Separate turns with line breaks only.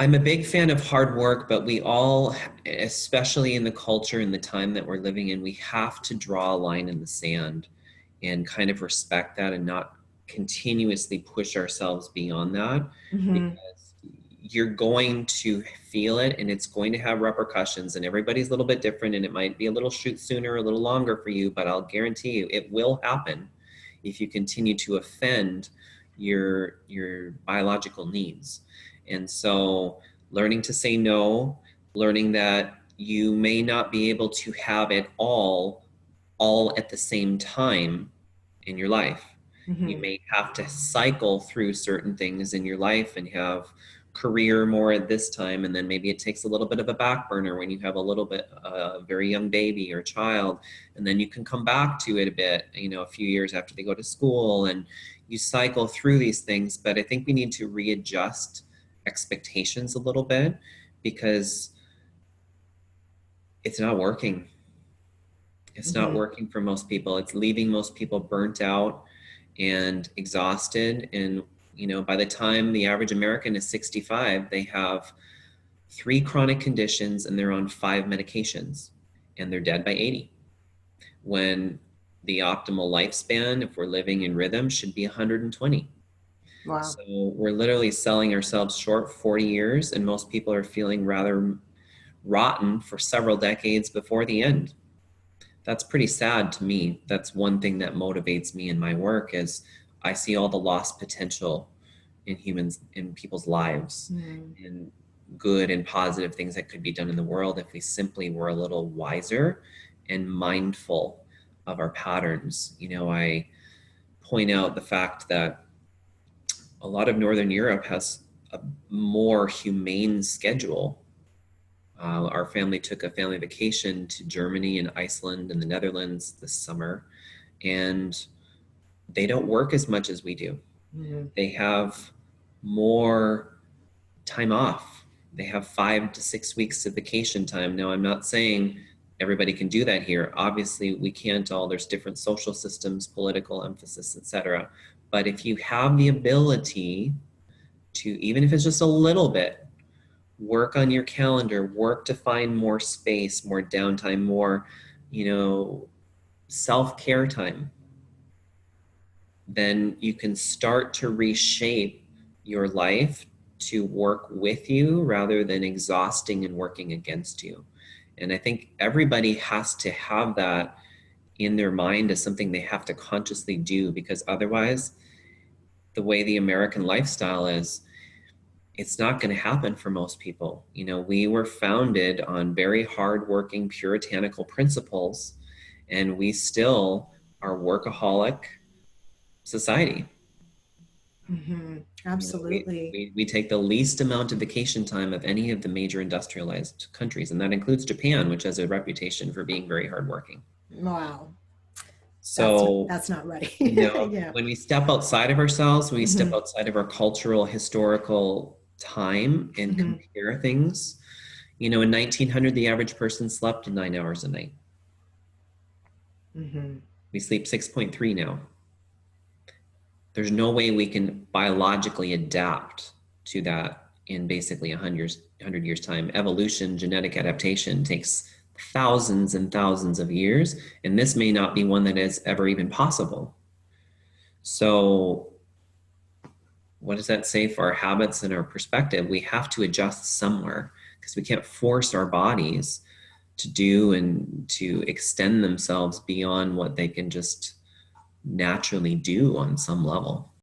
I'm a big fan of hard work, but we all, especially in the culture and the time that we're living in, we have to draw a line in the sand and kind of respect that and not continuously push ourselves beyond that,
Hmm.
because you're going to feel it and it's going to have repercussions, and everybody's a little bit different, and it might be a little shoot sooner, a little longer for you, but I'll guarantee you it will happen if you continue to offend your biological needs. And so learning to say no, learning that you may not be able to have it all at the same time in your life. You
Hmm.
may have to cycle through certain things in your life and have career more at this time, and then maybe it takes a little bit of a back burner when you have a little bit a very young baby or child, and then you can come back to it a bit, a few years after they go to school, and you cycle through these things. But I think we need to readjust expectations a little bit, because it's not working. It's not
Hmm.
working for most people. It's leaving most people burnt out and exhausted. And, by the time the average American is 65, they have 3 chronic conditions and they're on 5 medications, and they're dead by 80. When the optimal lifespan, if we're living in rhythm, should be 120.
Wow.
So we're literally selling ourselves short 40 years, and most people are feeling rather rotten for several decades before the end. That's pretty sad to me. That's one thing that motivates me in my work, is I see all the lost potential in humans, in people's lives,
Mm.
and good and positive things that could be done in the world if we simply were a little wiser and mindful of our patterns. I point out the fact that a lot of Northern Europe has a more humane schedule. Our family took a family vacation to Germany and Iceland and the Netherlands this summer, and they don't work as much as we do.
Hmm.
They have more time off. They have 5 to 6 weeks of vacation time. Now, I'm not saying everybody can do that here. Obviously, we can't all. There's different social systems, political emphasis, etc. But if you have the ability to, even if it's just a little bit, work on your calendar, work to find more space, more downtime, more, you know, self-care time, then you can start to reshape your life to work with you rather than exhausting and working against you. And I think everybody has to have that in their mind as something they have to consciously do, because otherwise, the way the American lifestyle is, it's not going to happen for most people. We were founded on very hardworking, puritanical principles, and we still are workaholic society.
Hmm.
We,
Absolutely.
we, we take the least amount of vacation time of any of the major industrialized countries, and that includes Japan, which has a reputation for being very hardworking.
Wow.
So,
That's not right. Yeah.
when we step outside of ourselves, when we step
Hmm.
outside of our cultural, historical time and
Hmm.
compare things, in 1900, the average person slept 9 hours a night.
Hmm.
We sleep 6.3 now. There's no way we can biologically adapt to that in basically 100 years time. Evolution, genetic adaptation takes thousands and thousands of years, and this may not be one that is ever even possible. So what does that say for our habits and our perspective? We have to adjust somewhere, because we can't force our bodies to do and to extend themselves beyond what they can just naturally do on some level.